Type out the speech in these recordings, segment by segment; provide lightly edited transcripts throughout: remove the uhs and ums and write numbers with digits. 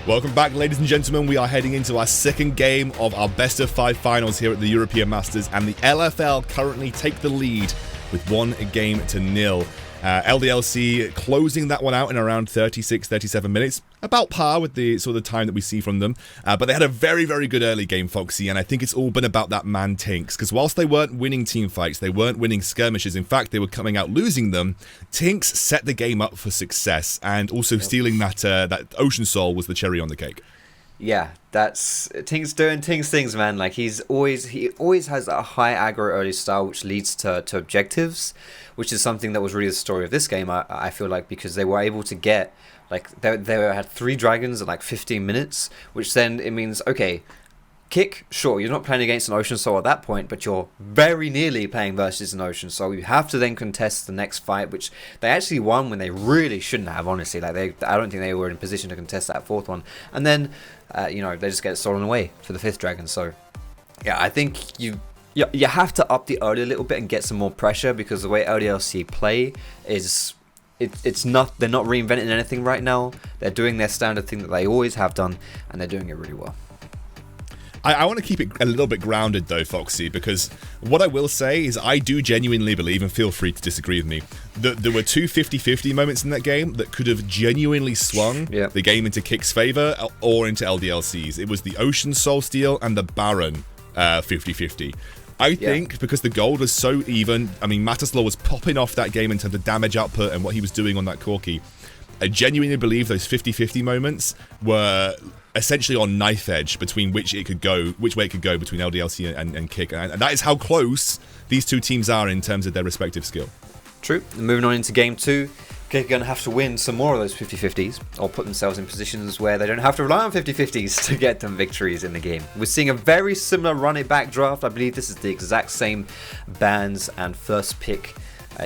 Welcome back, ladies and gentlemen. We are heading into our second game of our best of 5 finals here at the European Masters, and the LFL currently take the lead with 1-0. LDLC closing that one out in around 36-37 minutes, about par with the sort of the time that we see from them. But they had a very, very good early game, Foxy, and I think it's all been about that man TynX, because whilst they weren't winning team fights, they weren't winning skirmishes, in fact, they were coming out losing them. TynX set the game up for success, and also stealing that Ocean Soul was the cherry on the cake. Yeah, that's TynX doing TynX things, man. Like he always has a high aggro early style, which leads to objectives, which is something that was really the story of this game. I feel like, because they were able to get, like, they had 3 dragons in like 15 minutes, which then it means, okay, K1ck, sure, you're not playing against an Ocean Soul at that point, but you're very nearly playing versus an Ocean Soul. You have to then contest the next fight, which they actually won when they really shouldn't have, honestly. Like, I don't think they were in position to contest that 4th one. And then, they just get stolen away for the 5th dragon. So, yeah, I think you have to up the early a little bit and get some more pressure, because the way LDLC play is... It's not, they're not reinventing anything right now. They're doing their standard thing that they always have done, and they're doing it really well. I want to keep it a little bit grounded though, Foxy, because what I will say is I do genuinely believe, and feel free to disagree with me, that there were 2 50-50 moments in that game that could have genuinely swung the game into K1ck's favor or into LDLC's. It was the Ocean Soul steal and the Baron 50-50. I think because the gold was so even, I mean, Matislaw was popping off that game in terms of damage output and what he was doing on that Corki. I genuinely believe those 50-50 moments were essentially on knife edge between which way it could go between LDLC and K1ck, and that is how close these two teams are in terms of their respective skill. True. Moving on into game 2, K1ck are going to have to win some more of those 50-50s, or put themselves in positions where they don't have to rely on 50-50s to get them victories in the game. We're seeing a very similar run it back draft. I believe this is the exact same bans and first pick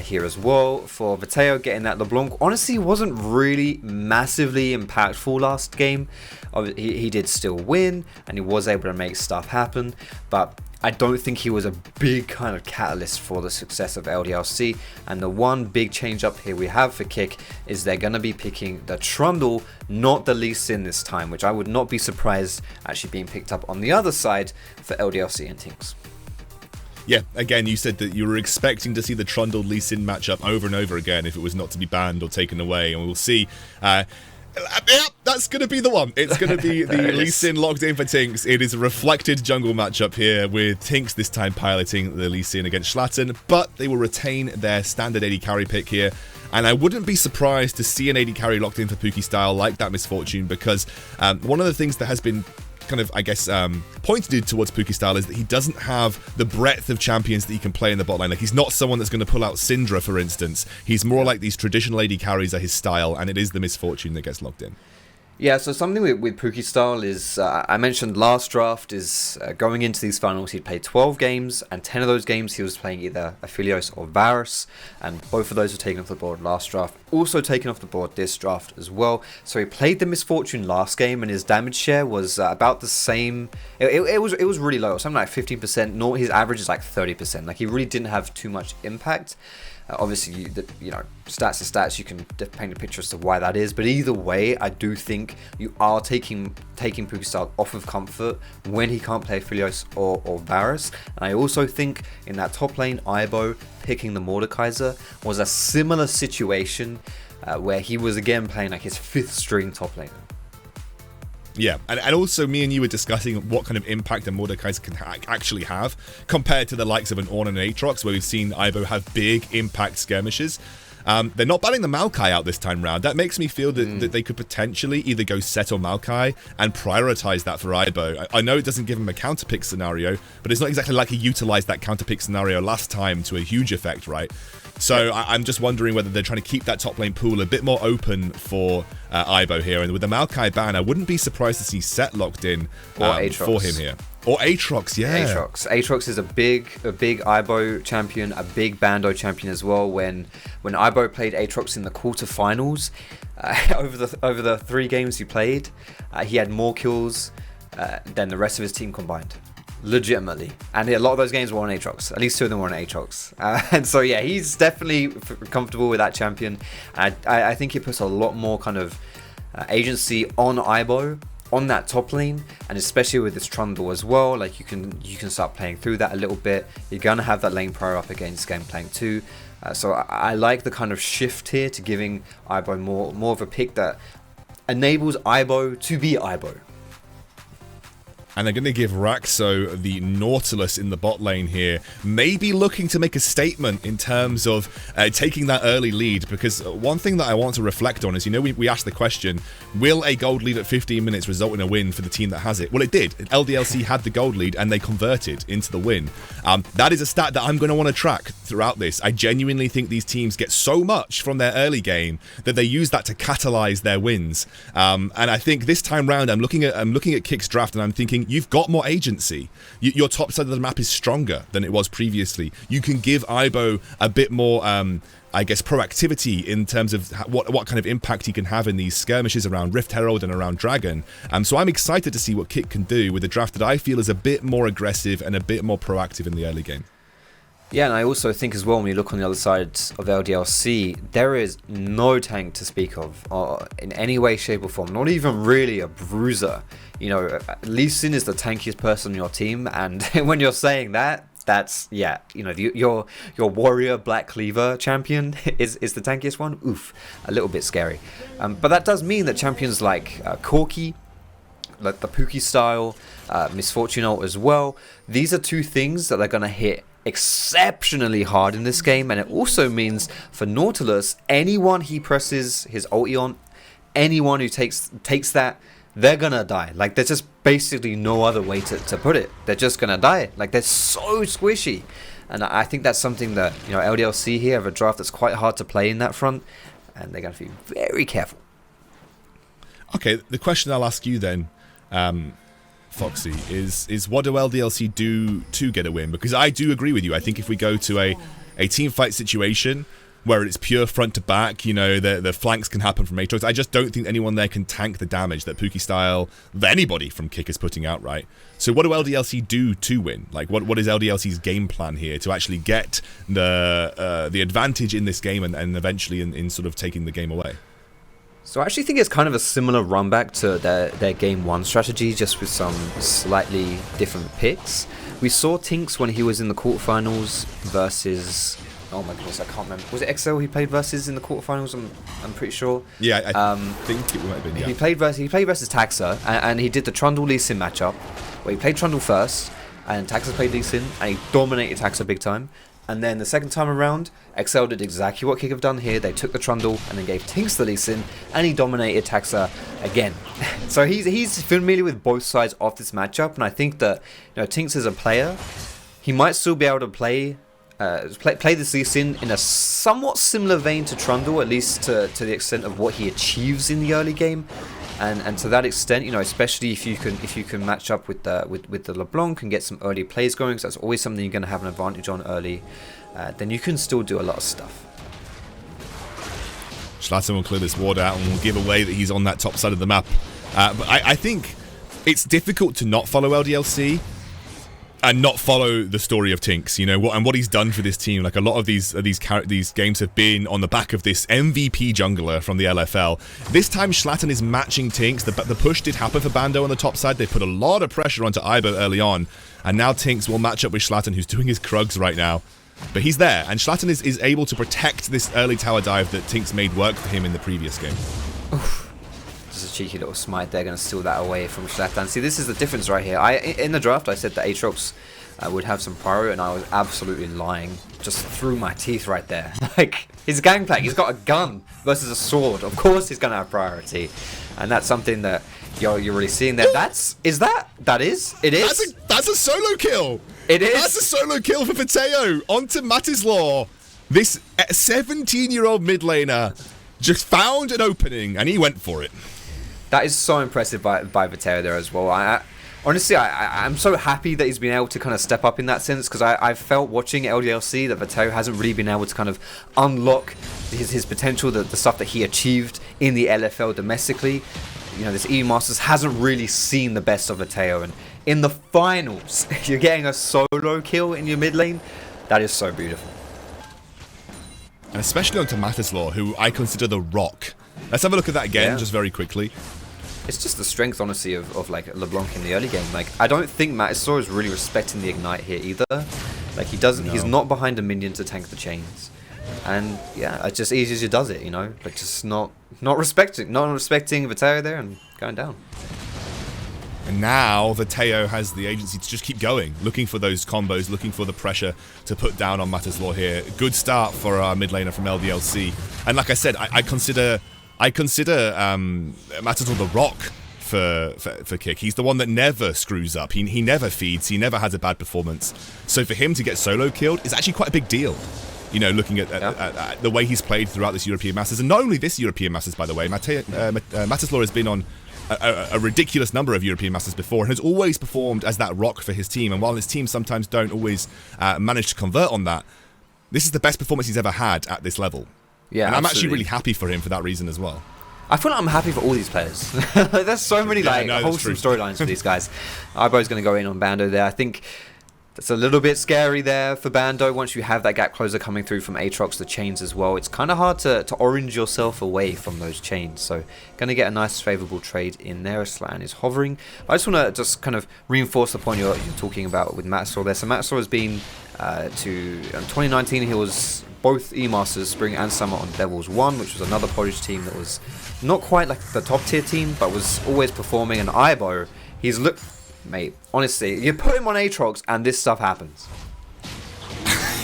here as well for Vétheo, getting that LeBlanc. Honestly, wasn't really massively impactful last game. He did still win, and he was able to make stuff happen, but I don't think he was a big kind of catalyst for the success of LDLC. And the one big change up here we have for K1ck is they're going to be picking the Trundle, not the Lee Sin this time, which I would not be surprised actually being picked up on the other side for LDLC and TynX. Yeah, again, you said that you were expecting to see the Trundle Lee Sin matchup over and over again if it was not to be banned or taken away, and we'll see. Yeah, that's going to be the one. It's going to be the Lee Sin locked in for TynX. It is a reflected jungle matchup here, with TynX this time piloting the Lee Sin against Shlatan, but they will retain their standard AD carry pick here. And I wouldn't be surprised to see an AD carry locked in for Puki style like that Misfortune, because one of the things that has been kind of, I guess, pointed towards Puki style is that he doesn't have the breadth of champions that he can play in the bot lane. Like, he's not someone that's going to pull out Syndra, for instance. He's more like these traditional AD carries are his style, and it is the Misfortune that gets locked in. Yeah, so something with Puki style is, I mentioned last draft, is going into these finals, he'd played 12 games, and 10 of those games he was playing either Aphelios or Varus, and both of those were taken off the board last draft. Also taken off the board this draft as well. So he played the Misfortune last game, and his damage share was about the same. It was really low, something like 15%. His average is like 30%. Like, he really didn't have too much impact. Obviously, you know, stats are stats. You can paint a picture as to why that is. But either way, I do think you are taking Puki style off of comfort when he can't play Aphelios or Varus. And I also think in that top lane, Ibo picking the Mordekaiser was a similar situation where he was again playing like his 5th string top laner. Yeah, and also me and you were discussing what kind of impact a Mordekaiser can actually have compared to the likes of an Ornn and Aatrox, where we've seen Ibo have big impact skirmishes. They're not banning the Maokai out this time round. That makes me feel that they could potentially either go Set or Maokai and prioritize that for Ibo. I know it doesn't give him a counterpick scenario, but it's not exactly like he utilized that counterpick scenario last time to a huge effect, right? So I'm just wondering whether they're trying to keep that top lane pool a bit more open for Ibo here. And with the Maokai ban, I wouldn't be surprised to see Set locked in for him here. Or Aatrox, yeah. Aatrox is a big Ibo champion, a big Bando champion as well. When Ibo played Aatrox in the quarterfinals, over the 3 games he played, he had more kills than the rest of his team combined. Legitimately. And a lot of those games were on Aatrox. At least 2 of them were on Aatrox. And so, yeah, he's definitely comfortable with that champion. I think it puts a lot more kind of agency on Ibo on that top lane, and especially with this Trundle as well, like you can start playing through that a little bit. You're gonna have that lane pro up against Gangplank too. So I like the kind of shift here to giving Ibo more of a pick that enables Ibo to be Ibo. And they're going to give Raxxo the Nautilus in the bot lane here, maybe looking to make a statement in terms of taking that early lead, because one thing that I want to reflect on is, you know, we asked the question, will a gold lead at 15 minutes result in a win for the team that has it? Well, it did. LDLC had the gold lead and they converted into the win. That is a stat that I'm going to want to track throughout this. I genuinely think these teams get so much from their early game that they use that to catalyze their wins. And I think this time round, I'm looking at k1ck's draft and I'm thinking, you've got more agency. Your top side of the map is stronger than it was previously. You can give Ibo a bit more, I guess, proactivity in terms of what kind of impact he can have in these skirmishes around Rift Herald and around Dragon. So I'm excited to see what k1ck can do with a draft that I feel is a bit more aggressive and a bit more proactive in the early game. Yeah, and I also think as well, when you look on the other side of LDLC, there is no tank to speak of in any way, shape or form. Not even really a bruiser. You know, Lee Sin is the tankiest person on your team, and when you're saying that, that's, yeah, you know, your warrior Black Cleaver champion is the tankiest one. Oof, a little bit scary. But that does mean that champions like Corki, like the Puki style, Misfortune ult as well, these are two things that are going to hit exceptionally hard in this game. And it also means for Nautilus, anyone he presses his ulti on, anyone who takes that, they're gonna die. Like, there's just basically no other way to put it. They're just gonna die. Like, they're so squishy. And I think that's something that, you know, LDLC here have a draft that's quite hard to play in that front, and they're gonna be very careful. Okay, the question I'll ask you then, Foxy, is what do LDLC do to get a win? Because I do agree with you. I think if we go to a team fight situation where it's pure front to back, you know, the flanks can happen from Aatrox, I just don't think anyone there can tank the damage that Puki style, that anybody from k1ck is putting out, right? So what do LDLC do to win? Like, what is LDLC's game plan here to actually get the advantage in this game and eventually in sort of taking the game away? So I actually think it's kind of a similar run back to their game 1 strategy, just with some slightly different picks. We saw TynX when he was in the quarterfinals versus, oh my goodness, I can't remember. Was it XL he played versus in the quarterfinals? I'm pretty sure. Yeah, I think it might have been. Yeah. He played versus Taxa, and he did the Trundle Lee Sin matchup, where he played Trundle first, and Taxa played Lee Sin, and he dominated Taxa big time. And then the second time around, XL did exactly what k1ck have done here. They took the Trundle and then gave TynX the Lee Sin, and he dominated Taxa again. So he's familiar with both sides of this matchup, and I think that, you know, TynX as a player, he might still be able to play this Lee Sin in a somewhat similar vein to Trundle, at least to the extent of what he achieves in the early game. And to that extent, you know, especially if you can match up with the LeBlanc and get some early plays going, because that's always something you're going to have an advantage on early, then you can still do a lot of stuff. Shlatan will clear this ward out and will give away that he's on that top side of the map. But I think it's difficult to not follow LDLC and not follow the story of TynX, you know, what he's done for this team. Like, a lot of these games have been on the back of this MVP jungler from the LFL. This time Shlatan is matching TynX. The push did happen for Bando on the top side. They put a lot of pressure onto Ibo early on, and now TynX will match up with Shlatan, who's doing his Krugs right now. But he's there, and Shlatan is able to protect this early tower dive that TynX made work for him in the previous game. Oof. Just a cheeky little smite. They're going to steal that away from Shlatan. See, this is the difference right here. In the draft, I said that Aatrox would have some priority, and I was absolutely lying. Just through my teeth right there. Like, his Gangplank, he's got a gun versus a sword. Of course he's going to have priority. And that's something that you're really seeing there. It is. That's a solo kill. It is. That's a solo kill for Vétheo onto Matislaw. This 17-year-old mid laner just found an opening, and he went for it. That is so impressive by Vétheo there as well. Honestly, I'm so happy that he's been able to kind of step up in that sense, because I felt watching LDLC that Vétheo hasn't really been able to kind of unlock his potential, the stuff that he achieved in the LFL domestically. You know, this EU Masters hasn't really seen the best of Vétheo, and in the finals, you're getting a solo kill in your mid lane. That is so beautiful. And especially onto Matislaw, who I consider the rock Let's have a look at that again, Yeah. just very quickly. It's just the strength, honestly, of like LeBlanc in the early game. Like, I don't think Matislaw is really respecting the ignite here either. Like, he doesn't. No. He's not behind a minion to tank the chains. And yeah, it's just easy as he does it, you know. Like, just not respecting Vétheo there and going down. And now Vétheo has the agency to just keep going, looking for those combos, looking for the pressure to put down on Matislaw here. Good start for our mid laner from LDLC. And like I said, I consider Matislaw the rock for K1ck. He's the one that never screws up. He never feeds. He never has a bad performance. So for him to get solo killed is actually quite a big deal. You know, looking at the way he's played throughout this European Masters, and not only this European Masters, by the way. Matislaw has been on a ridiculous number of European Masters before and has always performed as that rock for his team. And while his team sometimes don't always manage to convert on that, this is the best performance he's ever had at this level. Yeah, and I'm absolutely. actually really happy for him for that reason as well. I feel like I'm happy for all these players. There's so many wholesome storylines for these guys. Ibo's going to go in on Bando there. I think that's a little bit scary there for Bando. Once you have that gap closer coming through from Aatrox, the chains as well, it's kind of hard to orange yourself away from those chains. So going to get a nice favourable trade in there. Shlatan is hovering. I just want to kind of reinforce the point you're talking about with Matislaw there. So Matislaw has been in 2019 he was both E-Masters, Spring and Summer, on Devils 1, which was another Polish team that was not quite like the top tier team, but was always performing. And Ibo, mate, honestly, you put him on Aatrox and this stuff happens.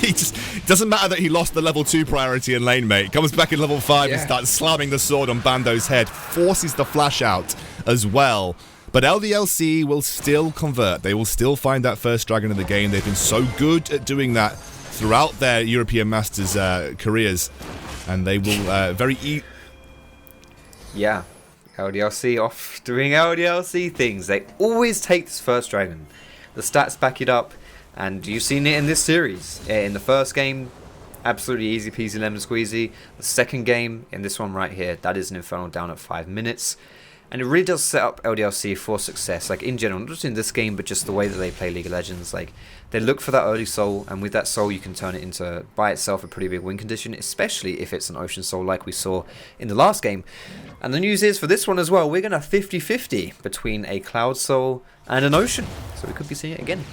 It doesn't matter that he lost the level 2 priority in lane, mate. Comes back in level 5 and starts slamming the sword on Bando's head. Forces the flash out as well. But LDLC will still convert. They will still find that first dragon of the game. They've been so good at doing that throughout their European Masters careers. And they will Yeah, LDLC off doing LDLC things. They always take this first dragon. The stats back it up. And you've seen it in this series. In the first game, absolutely easy peasy lemon squeezy. The second game, in this one right here, that is an Infernal down at 5 minutes. And it really does set up LDLC for success, like in general, not just in this game, but just the way that they play League of Legends. Like, they look for that early soul, and with that soul you can turn it into, by itself, a pretty big win condition, especially if it's an Ocean Soul like we saw in the last game. And the news is, for this one as well, we're going to 50-50 between a Cloud Soul and an Ocean. So we could be seeing it again.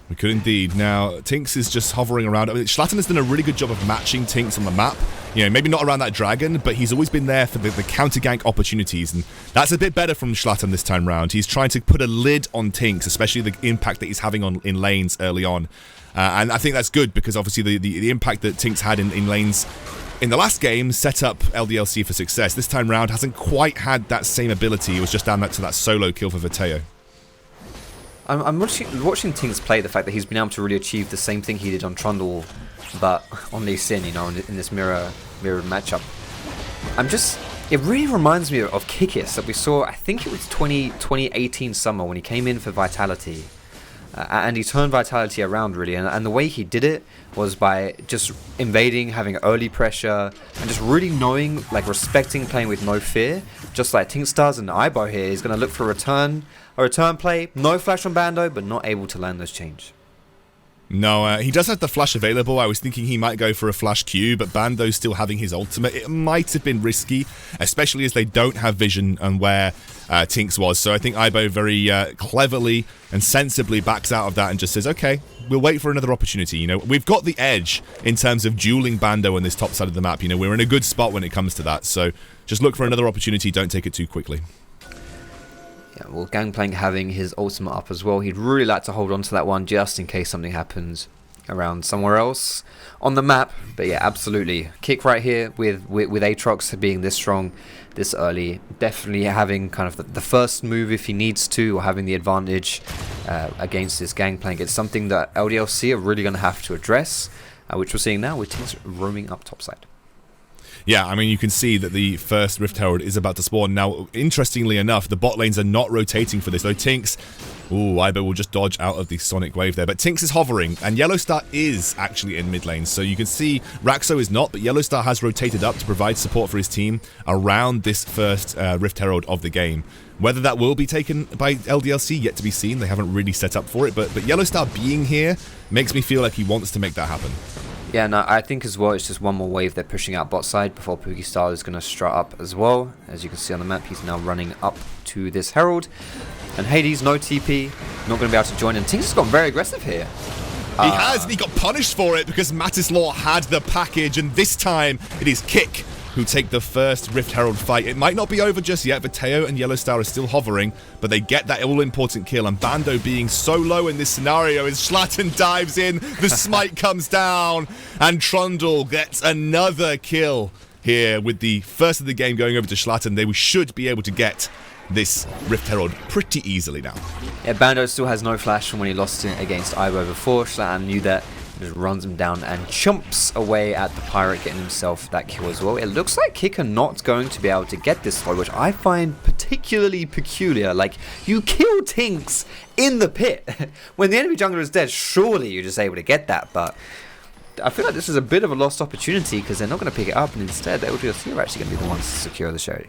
We could indeed. Now, TynX is just hovering around. I mean, Shlatan has done a really good job of matching TynX on the map. You know, maybe not around that dragon, but he's always been there for the counter gank opportunities, and that's a bit better from Shlatan this time round. He's trying to put a lid on TynX, especially the impact that he's having in lanes early on. And I think that's good because obviously the impact that TynX had in lanes in the last game set up LDLC for success. This time round hasn't quite had that same ability. It was just down to that solo kill for Vétheo. I'm watching TynX play, the fact that he's been able to really achieve the same thing he did on Trundle, but on Lee Sin, you know, in this mirrored matchup. It really reminds me of k1ck that we saw, I think it was 2018 summer when he came in for Vitality. And he turned Vitality around, really. And the way he did it was by just invading, having early pressure, and just really knowing, like, respecting playing with no fear. Just like TynX does, and Ibo here is going to look for a return play. No flash on Bando, but not able to land those chains. No, he does have the flash available. I was thinking he might go for a flash Q, but Bando's still having his ultimate. It might have been risky, especially as they don't have vision on where TynX was. So I think Ibo very cleverly and sensibly backs out of that and just says, okay, we'll wait for another opportunity. You know, we've got the edge in terms of dueling Bando on this top side of the map. You know, we're in a good spot when it comes to that. So just look for another opportunity. Don't take it too quickly. Yeah, well, Gangplank having his ultimate up as well. He'd really like to hold on to that one just in case something happens around somewhere else on the map. But yeah, absolutely. K1ck right here with Aatrox being this strong, this early. Definitely having kind of the first move if he needs to, or having the advantage against this Gangplank. It's something that LDLC are really going to have to address, which we're seeing now with TynX roaming up topside. Yeah, I mean, you can see that the first Rift Herald is about to spawn. Now, interestingly enough, the bot lanes are not rotating for this, though TynX... Ooh, Ibo will just dodge out of the Sonic Wave there. But TynX is hovering, and YellOwStaR is actually in mid lane. So you can see Raxxo is not, but YellOwStaR has rotated up to provide support for his team around this first Rift Herald of the game. Whether that will be taken by LDLC, yet to be seen. They haven't really set up for it, but YellOwStaR being here makes me feel like he wants to make that happen. Yeah, no, I think as well it's just one more wave they're pushing out bot side before Puki Star is going to strut up as well. As you can see on the map, he's now running up to this Herald. And Hades, no TP, not going to be able to join. And TynX has gone very aggressive here. He has, and he got punished for it because Matislaw had the package, and this time it is K1ck who take the first Rift Herald fight. It might not be over just yet. Vétheo and YellOwStaR are still hovering, but they get that all-important kill, and Bando being so low in this scenario as Shlatan dives in, the smite comes down, and Trundle gets another kill here with the first of the game going over to Shlatan. They should be able to get this Rift Herald pretty easily now. Yeah, Bando still has no flash from when he lost it against Ivo before. Shlatan knew that, just runs him down and chomps away at the Pirate, getting himself that kill as well. It looks like K1ck are not going to be able to get this though, which I find particularly peculiar. Like, you kill TynX in the pit. When the enemy jungler is dead, surely you're just able to get that, but I feel like this is a bit of a lost opportunity because they're not going to pick it up, and instead LDLC are actually going to be the ones to secure the show.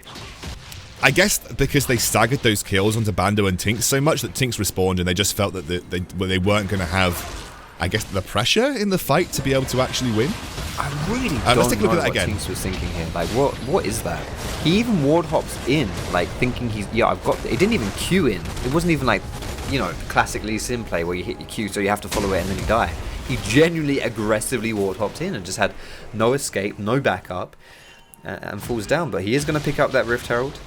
I guess because they staggered those kills onto Bando and TynX so much that TynX respawned, and they just felt that they weren't going to have, I guess, the pressure in the fight to be able to actually win. I really let's don't take a look know at that what again. TynX was thinking here. Like, what is that? He even ward hops in, like thinking he's, yeah, I've got. It didn't even queue in. It wasn't even like, you know, classic Lee Sin play where you hit your Q, so you have to follow it and then you die. He genuinely aggressively ward hopped in and just had no escape, no backup, and falls down. But he is going to pick up that Rift Herald.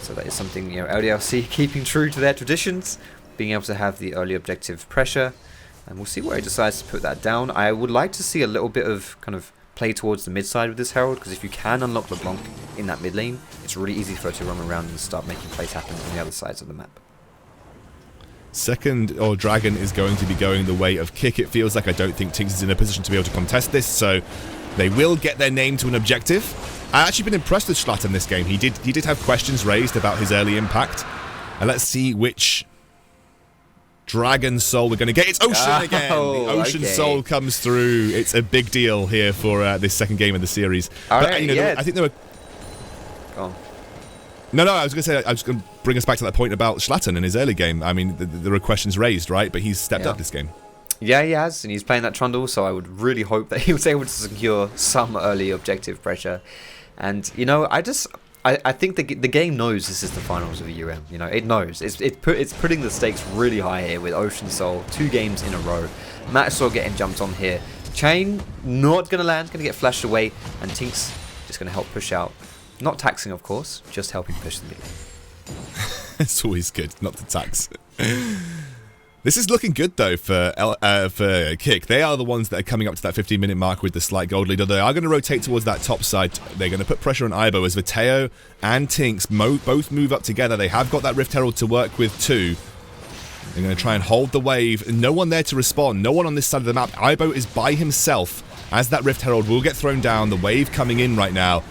So that is something, you know, LDLC keeping true to their traditions, being able to have the early objective pressure, and we'll see where he decides to put that down. I would like to see a little bit of kind of play towards the mid side with this Herald, because if you can unlock LeBlanc in that mid lane, it's really easy for her to run around and start making plays happen on the other sides of the map. Second, or Dragon is going to be going the way of K1ck. It feels like I don't think TynX is in a position to be able to contest this, so they will get their name to an objective. I've actually been impressed with Shlatan this game. He did have questions raised about his early impact. And let's see which Dragon Soul we're going to get. It's Ocean again. The Ocean Soul comes through. It's a big deal here for this second game of the series. But, you know, I think there were... Go on. No, I was going to say, I was going to bring us back to that point about Shlatan in his early game. I mean, there were questions raised, right? But he's stepped up this game. Yeah, he has, and he's playing that Trundle, so I would really hope that he was able to secure some early objective pressure. And, you know, I think the game knows this is the finals of a UM. You know, it knows. It's putting the stakes really high here with Ocean Soul, 2 games in a row. Matislaw getting jumped on here. Chain not going to land, going to get flashed away, and TynX just going to help push out. Not taxing, of course, just helping push the lead. It's always good not to tax. This is looking good, though, for K1ck. They are the ones that are coming up to that 15-minute mark with the slight gold lead. They are going to rotate towards that top side. They're going to put pressure on Ivo as Vétheo and TynX both move up together. They have got that Rift Herald to work with, too. They're going to try and hold the wave. No one there to respond. No one on this side of the map. Ivo is by himself as that Rift Herald will get thrown down. The wave coming in right now.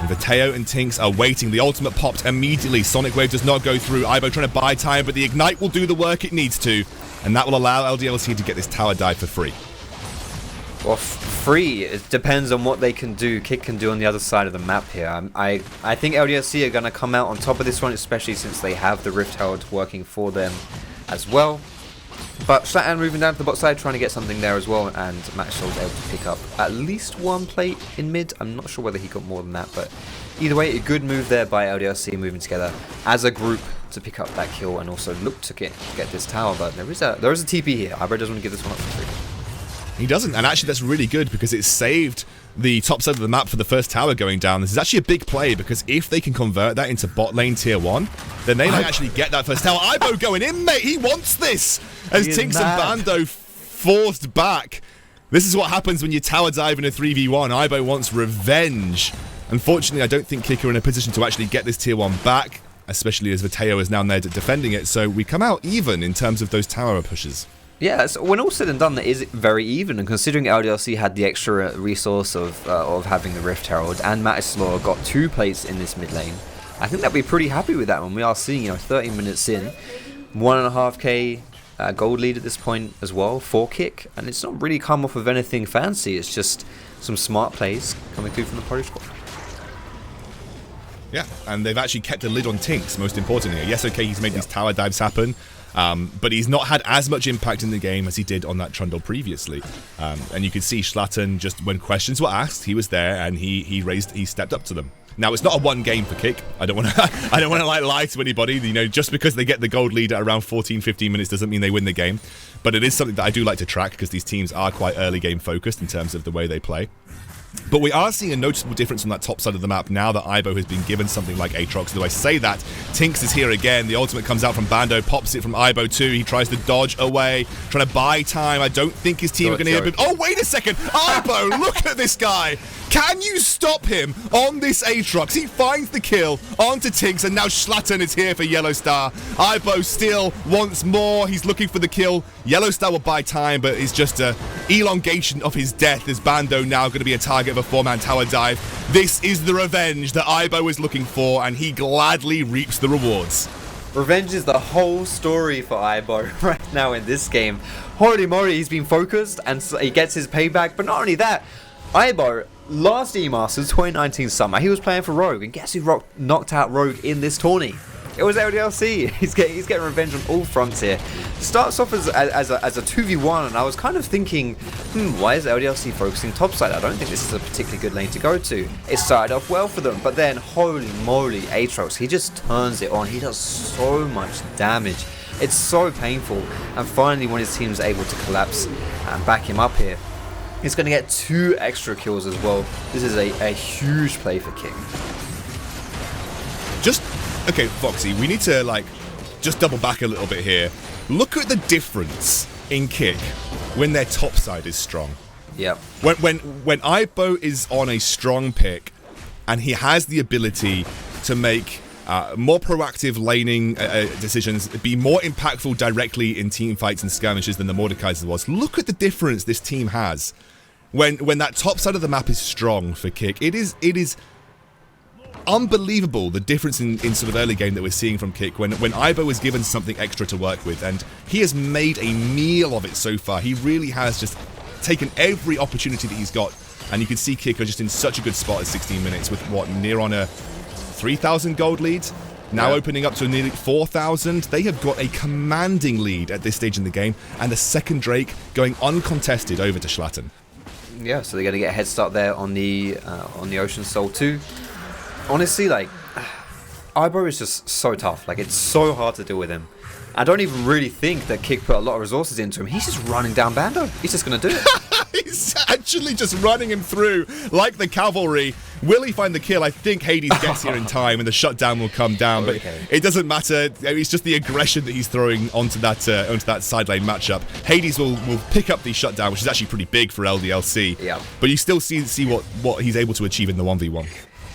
And Vétheo and TynX are waiting. The ultimate popped immediately. Sonic Wave does not go through. Ivo trying to buy time, but the Ignite will do the work it needs to. And that will allow LDLC to get this tower dive for free. Well, free, it depends on what they can do. K1ck can do on the other side of the map here. I think LDLC are going to come out on top of this one, especially since they have the Rift Herald working for them as well. But Shlatan moving down to the bot side, trying to get something there as well, and Matislaw was able to pick up at least 1 plate in mid. I'm not sure whether he got more than that, but either way, a good move there by LDLC moving together as a group to pick up that kill and also look to get this tower. But there is a TP here. Ivo doesn't want to give this one up for free. He doesn't, and actually that's really good because it saved the top side of the map for the first tower going down. This is actually a big play because if they can convert that into bot lane tier 1, then they might actually get that first tower. Ivo going in, mate. He wants this. As TynX and Bando forced back. This is what happens when you tower dive in a 3v1. Ivo wants revenge. Unfortunately, I don't think K1ck are in a position to actually get this tier 1 back, especially as Vétheo is now there defending it. So we come out even in terms of those tower pushes. Yeah, so when all said and done, that is very even, and considering LDLC had the extra resource of having the Rift Herald, and Matislaw got 2 plates in this mid lane, I think they'd be pretty happy with that one. We are seeing, you know, 30 minutes in, 1.5k gold lead at this point as well for K1ck, and it's not really come off of anything fancy. It's just some smart plays coming through from the Polish squad. Yeah, and they've actually kept a lid on TynX, most importantly. Yes, okay, he's made these tower dives happen, but he's not had as much impact in the game as he did on that Trundle previously. And you can see Shlatan, just when questions were asked, he was there and he stepped up to them. Now, it's not a one game for K1ck. I don't want to like lie to anybody. You know, just because they get the gold lead at around 14-15 minutes doesn't mean they win the game. But it is something that I do like to track because these teams are quite early game focused in terms of the way they play. But we are seeing a noticeable difference on that top side of the map now that Aibo has been given something like Aatrox. Though I say that, TynX is here again. The ultimate comes out from Bando, pops it from Aibo too. He tries to dodge away, trying to buy time. I don't think his team are going to hit him. Oh, wait a second. Aibo, look at this guy. Can you stop him on this Aatrox? He finds the kill onto TynX, and now Shlatan is here for YellOwStaR. Aibo still wants more. He's looking for the kill. YellOwStaR will buy time, but it's just an elongation of his death as Bando now going to be a target of a 4-man tower dive. This is the revenge that Aibo is looking for, and he gladly reaps the rewards. Revenge is the whole story for Aibo right now in this game. Holy moly, he's been focused and he gets his payback, but not only that, Aibo, last E-Masters 2019 summer, he was playing for Rogue, and guess who knocked out Rogue in this tourney? It was LDLC. He's getting revenge on all fronts here. Starts off as a 2v1, and I was kind of thinking, why is LDLC focusing topside? I don't think this is a particularly good lane to go to. It started off well for them, but then, holy moly, Aatrox, he just turns it on. He does so much damage. It's so painful, and finally when his team's able to collapse and back him up here, he's going to get 2 extra kills as well. This is a huge play for K1ck. Okay, Foxy, we need to, just double back a little bit here. Look at the difference in K1ck when their top side is strong. Yep. When Aibo is on a strong pick, and he has the ability to make more proactive laning decisions, be more impactful directly in team fights and skirmishes than the Mordekaiser was. Look at the difference this team has. When that top side of the map is strong for K1ck, it is unbelievable the difference in sort of early game that we're seeing from K1ck when Aibo was given something extra to work with, and he has made a meal of it so far. He really has just taken every opportunity that he's got, and you can see K1ck are just in such a good spot at 16 minutes with what, near on a 3,000 gold lead, now opening up to nearly 4,000. They have got a commanding lead at this stage in the game, and the second Drake going uncontested over to Shlatan. Yeah, so they're going to get a head start there on the Ocean Soul 2. Honestly, Aibo is just so tough. It's so hard to deal with him. I don't even really think that K1ck put a lot of resources into him. He's just running down Bando. He's just going to do it. He's actually just running him through like the cavalry. Will he find the kill? I think Hades gets here in time and the shutdown will come down, but it doesn't matter. It's just the aggression that he's throwing onto that side lane matchup. Hades will pick up the shutdown, which is actually pretty big for LDLC. Yeah. But you still see what he's able to achieve in the 1v1.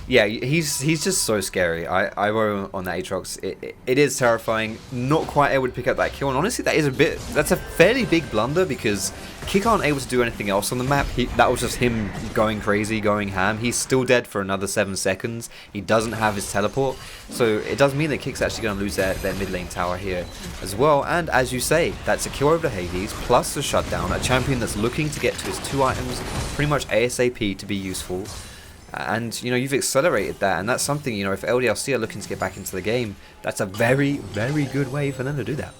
Yeah, he's just so scary. I were on that Aatrox. It is terrifying. Not quite able to pick up that kill, and honestly, that's a fairly big blunder because K1ck aren't able to do anything else on the map. That was just him going crazy, going ham. He's still dead for another 7 seconds. He doesn't have his teleport, so it does mean that K1ck's actually going to lose their mid lane tower here as well. And as you say, that's a kill over to Hades plus the shutdown. A champion that's looking to get to his 2 items pretty much ASAP to be useful. And, you've accelerated that, and that's something, if LDLC are looking to get back into the game, that's a very, very good way for them to do that.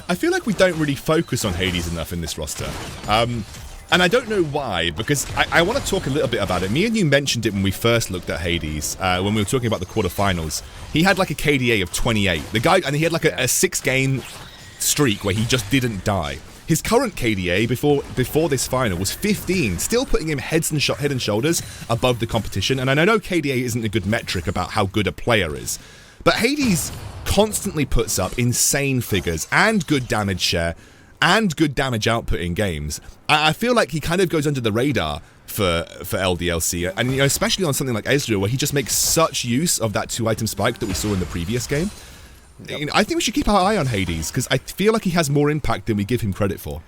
I feel like we don't really focus on Hades enough in this roster. And I don't know why, because I want to talk a little bit about it. Me and you mentioned it when we first looked at Hades, when we were talking about the quarterfinals. He had a KDA of 28. The guy, and he had a 6-game streak where he just didn't die. His current KDA before this final was 15, still putting him head and shoulders above the competition. And I know KDA isn't a good metric about how good a player is, but Hades constantly puts up insane figures and good damage share and good damage output in games. I feel like he kind of goes under the radar for LDLC, and especially on something like Ezreal, where he just makes such use of that 2-item spike that we saw in the previous game. Yep. I think we should keep our eye on Hades, because I feel like he has more impact than we give him credit for.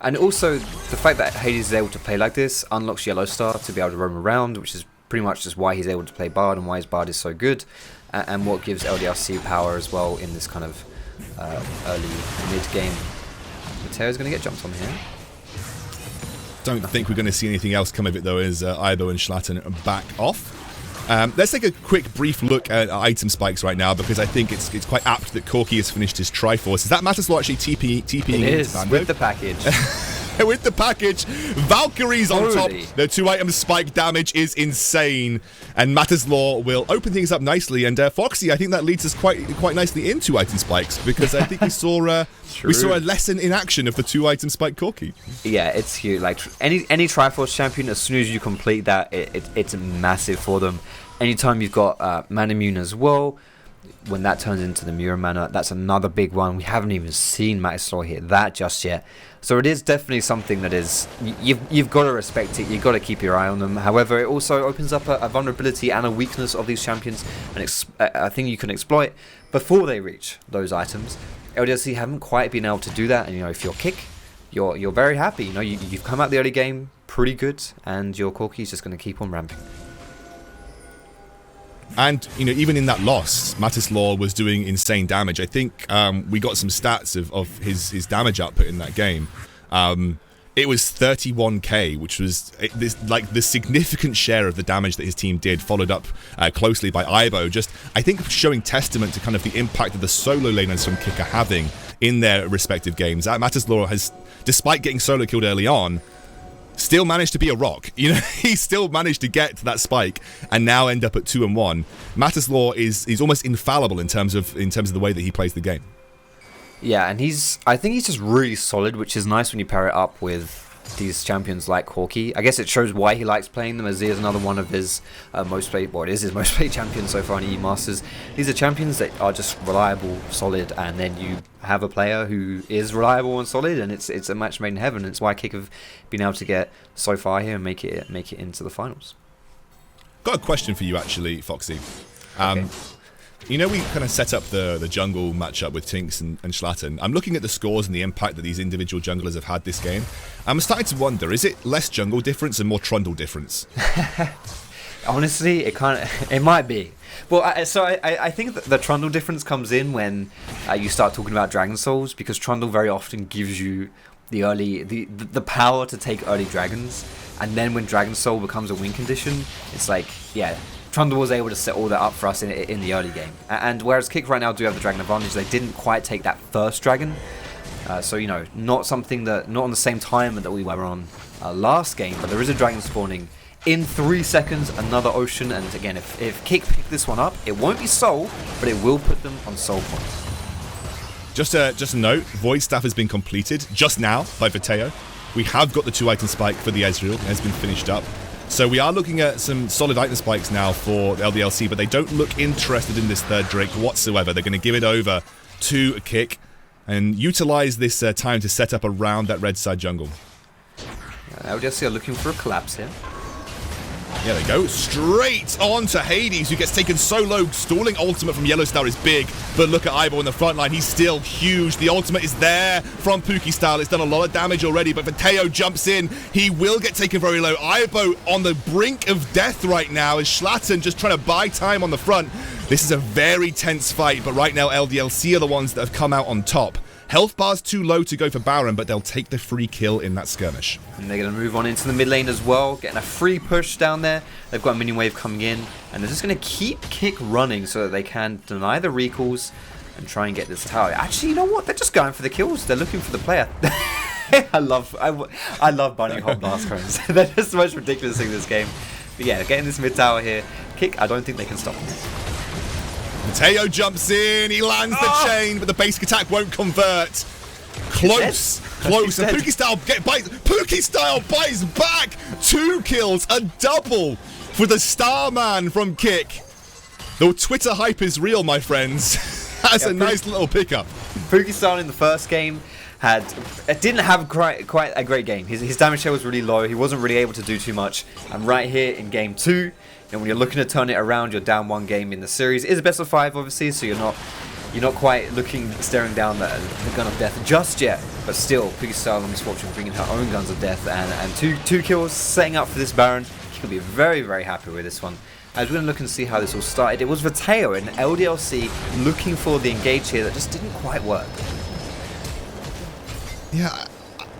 And also, the fact that Hades is able to play like this unlocks YellOwStaR to be able to roam around, which is pretty much just why he's able to play Bard and why his Bard is so good, and what gives LDLC power as well in this kind of early mid-game. Vétheo's going to get jumped on here. Don't think we're going to see anything else come of it, though, as Aibo and Shlatan back off. Let's take a quick, brief look at item spikes right now, because I think it's quite apt that Corki has finished his Triforce. Is that Matislaw actually TPing? It is, with the package. With the package, Valkyrie's on top. The 2 item spike damage is insane, and Matislaw will open things up nicely. And Foxy, I think that leads us quite nicely into item spikes, because I think we saw a lesson in action of the 2 item spike Corki. Yeah, it's huge. Like any Triforce champion, as soon as you complete that, it's massive for them. Anytime you've got Mana Immune as well, when that turns into the Mirror Mana, that's another big one. We haven't even seen Matislaw hit that just yet. So it is definitely something that is, you've got to respect it, you've got to keep your eye on them. However, it also opens up a vulnerability and a weakness of these champions, and I think you can exploit before they reach those items. LDLC haven't quite been able to do that, and if you're K1ck, you're very happy. You've come out the early game pretty good, and your Corki is just going to keep on ramping. And, even in that loss, Matislaw was doing insane damage. I think we got some stats of his damage output in that game. It was 31k, which was the significant share of the damage that his team did, followed up closely by Ibo. Just, I think, showing testament to kind of the impact that the solo laners from K1ck are having in their respective games. Matislaw has, despite getting solo killed early on, still managed to be a rock. He still managed to get to that spike and now end up at 2-1. Matislaw is almost infallible in terms of the way that he plays the game. Yeah, and I think he's just really solid, which is nice when you pair it up with these champions like Corki. I guess it shows why he likes playing them, as he is another one of his most played champions so far in E-Masters. These are champions that are just reliable, solid, and then you have a player who is reliable and solid, and it's a match made in heaven. It's why K1ck have been able to get so far here and make it into the finals. Got a question for you, actually, Foxy. Okay. We kind of set up the jungle matchup with TynX and Shlatan. I'm looking at the scores and the impact that these individual junglers have had this game. I'm starting to wonder, is it less jungle difference and more Trundle difference? Honestly, it might be. Well, I think that the Trundle difference comes in when you start talking about Dragon Souls, because Trundle very often gives you the power to take early dragons, and then when Dragon Soul becomes a win condition, it's like, yeah, Trundle was able to set all that up for us in the early game. And whereas K1ck right now do have the dragon advantage, they didn't quite take that first dragon. So, not on the same time that we were on last game, but there is a dragon spawning in 3 seconds, another ocean. And again, if K1ck pick this one up, it won't be soul, but it will put them on soul points. Just a note, Void Staff has been completed just now by Vétheo. We have got the 2 item spike for the Ezreal. It has been finished up. So we are looking at some solid item spikes now for the LDLC, but they don't look interested in this third Drake whatsoever. They're going to give it over to K1ck and utilize this time to set up around that red side jungle. LDLC are looking for a collapse here. Yeah, they go straight on to Hades, who gets taken solo. Stalling ultimate from YellOwStaR is big, but look at Ibo in the front line. He's still huge. The ultimate is there from Puki style. It's done a lot of damage already, but Vétheo jumps in. He will get taken very low. Ibo on the brink of death right now, as Shlatan just trying to buy time on the front. This is a very tense fight, but right now LDLC are the ones that have come out on top. Health bar's too low to go for Baron, but they'll take the free kill in that skirmish. And they're going to move on into the mid lane as well, getting a free push down there. They've got a minion wave coming in, and they're just going to keep K1ck running so that they can deny the recalls and try and get this tower. Actually, you know what? They're just going for the kills. They're looking for the player. I love bunny hop blast cones. They're just the most ridiculous thing in this game. But yeah, getting this mid tower here. K1ck, I don't think they can stop them. Vétheo jumps in, he lands the chain, but the basic attack won't convert. Close. And Puki style bites back. 2 kills, a double for the Starman from K1ck. The Twitter hype is real, my friends. That's a nice little pickup. Puki style in the first game didn't have quite a great game. His damage share was really low. He wasn't really able to do too much. And right here in game 2, and when you're looking to turn it around, you're down 1 game in the series. It is a best of 5, obviously, so you're not quite staring down the gun of death just yet. But still, Puki style and Misfortune bringing her own guns of death, and two kills, setting up for this Baron. She can be very, very happy with this one. As we're going to look and see how this all started, it was Vétheo and LDLC looking for the engage here that just didn't quite work. Yeah,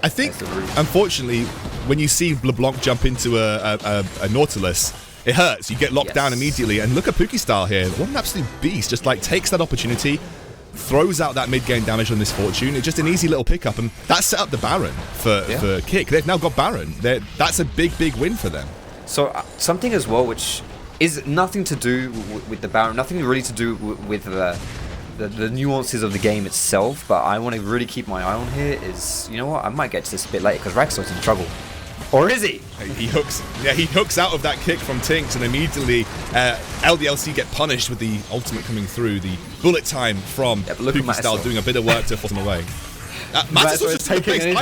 I think, unfortunately, when you see LeBlanc jump into a Nautilus, it hurts. You get locked Yes. down immediately. And look at PokeStar here. What an absolute beast. Just like takes that opportunity, throws out that mid-game damage on Misfortune. It's just an easy little pickup, and that set up the Baron for K1ck. They've now got Baron. That's a big win for them. So something as well, which is nothing to do with the Baron, nothing really to do with the nuances of the game itself, but I want to really keep my eye on here is, you know what, I might get to this a bit later because Raxxo's in trouble. Or is he? He hooks out of that kick from TynX, and immediately LDLC get punished with the ultimate coming through, the bullet time from PokeStar doing a bit of work to force him away. Matislaw just taking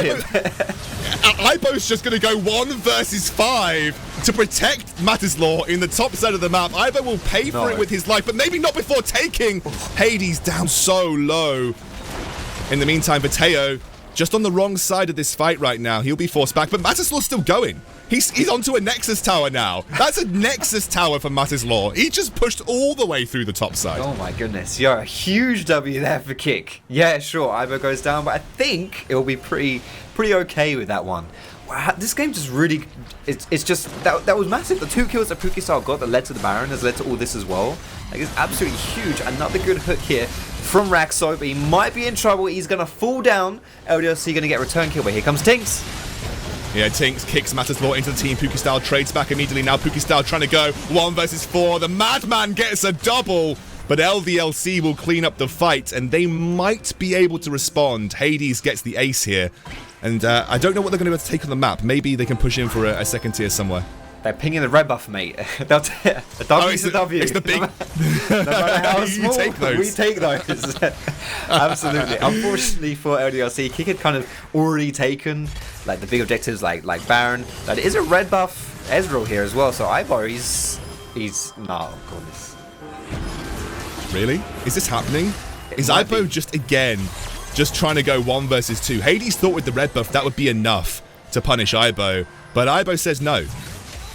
Ibo's just going to go 1 versus 5 to protect Matislaw in the top side of the map. Ibo will pay for it with his life, but maybe not before taking Hades down so low. In the meantime, Vétheo just on the wrong side of this fight right now. He'll be forced back, but Matislaw's still going. He's onto a Nexus tower now. That's a Nexus tower for Matislaw. He just pushed all the way through the top side. Oh my goodness. Yo, a huge W there for K1ck. Yeah, sure, Ibo goes down, but I think it'll be pretty okay with that one. Wow, this game just really... It's just... That was massive. The 2 kills that PokeStar got that led to the Baron has led to all this as well. Like, it's absolutely huge. Another good hook here from Raxxo, but he might be in trouble. He's going to fall down. LDLC going to get a return kill, but here comes TynX. Yeah, TynX kicks Matislaw into the team. PokeStar trades back immediately. Now PokeStar trying to go 1 versus 4. The Madman gets a double, but LDLC will clean up the fight, and they might be able to respond. Hades gets the ace here, and I don't know what they're going to be able to take on the map. Maybe they can push in for a second tier somewhere. They're pinging the red buff, mate. They'll a W's a W. It's the big... No matter how small, you take those. we take those. Absolutely. Unfortunately for LDLC, K1ck had kind of already taken like the big objectives like Baron. There is a red buff Ezreal here as well, so Ibo, he's no, goodness. Really? Is this happening? Is Ibo just trying to go 1 versus 2? Hades thought with the red buff that would be enough to punish Ibo, but Ibo says no.